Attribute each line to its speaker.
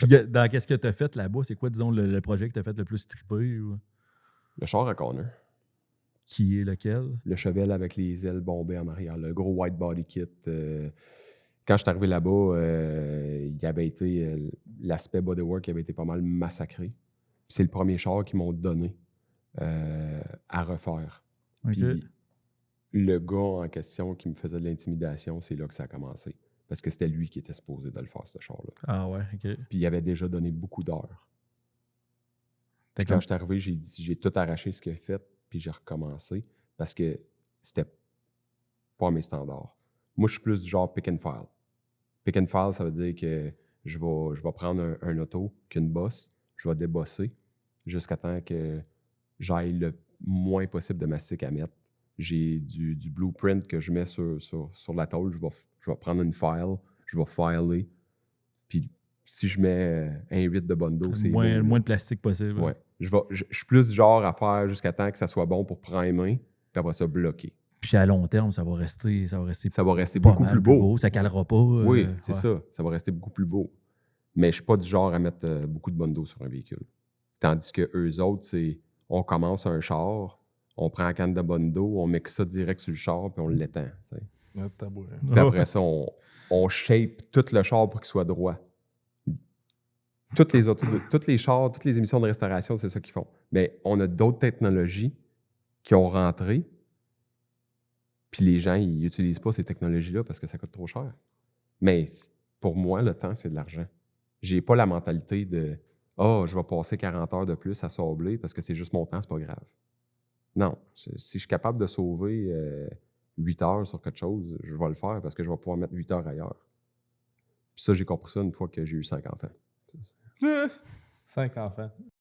Speaker 1: Puis dans qu'est-ce que tu as fait là-bas, c'est quoi, disons, le projet que tu as fait le plus trippé? Ou...
Speaker 2: Le char à corner.
Speaker 1: Qui est lequel?
Speaker 2: Le cheval avec les ailes bombées en arrière. Le gros white body kit. Quand je suis arrivé là-bas, il avait été l'aspect bodywork avait été pas mal massacré. C'est le premier char qu'ils m'ont donné à refaire.
Speaker 1: OK.
Speaker 2: Puis le gars en question qui me faisait de l'intimidation, c'est là que ça a commencé. Parce que c'était lui qui était supposé de le faire, ce char-là.
Speaker 1: Ah ouais, OK.
Speaker 2: Puis il avait déjà donné beaucoup d'heures. Puis
Speaker 1: Quand
Speaker 2: quand je suis arrivé, j'ai tout arraché ce qu'il a fait, puis j'ai recommencé parce que c'était pas à mes standards. Moi, je suis plus du genre pick and file. Pick and file, ça veut dire que je vais prendre un auto qu'une bosse, je vais débosser jusqu'à temps que j'aille le moins possible de mastic à mettre. J'ai du blueprint que je mets sur la tôle, je vais prendre une file, je vais filer, puis si je mets un 8 de Bondo, c'est
Speaker 1: le moins de plastique possible.
Speaker 2: Ouais. Je suis plus du genre à faire jusqu'à temps que ça soit bon pour primer, puis après ça, bloquer.
Speaker 1: Puis à long terme, ça va rester
Speaker 2: beaucoup plus beau.
Speaker 1: Ça calera pas.
Speaker 2: Oui, c'est
Speaker 1: ouais.
Speaker 2: ça. Ça va rester beaucoup plus beau. Mais je ne suis pas du genre à mettre beaucoup de Bondo sur un véhicule. Tandis que eux autres, c'est on commence un char, on prend la canne de Bondo, on met ça direct sur le char, puis on l'étend. Puis après ça, on shape tout le char pour qu'il soit droit. Toutes les chars, toutes les émissions de restauration, c'est ça qu'ils font. Mais on a d'autres technologies qui ont rentré, puis les gens, ils n'utilisent pas ces technologies-là parce que ça coûte trop cher. Mais pour moi, le temps, c'est de l'argent. J'ai pas la mentalité de « Ah, je vais passer 40 heures de plus à sabler parce que c'est juste mon temps, c'est pas grave. » Non. Si je suis capable de sauver 8 heures sur quelque chose, je vais le faire parce que je vais pouvoir mettre 8 heures ailleurs. Puis ça, j'ai compris ça une fois que j'ai eu 5 enfants.
Speaker 3: 5 enfants.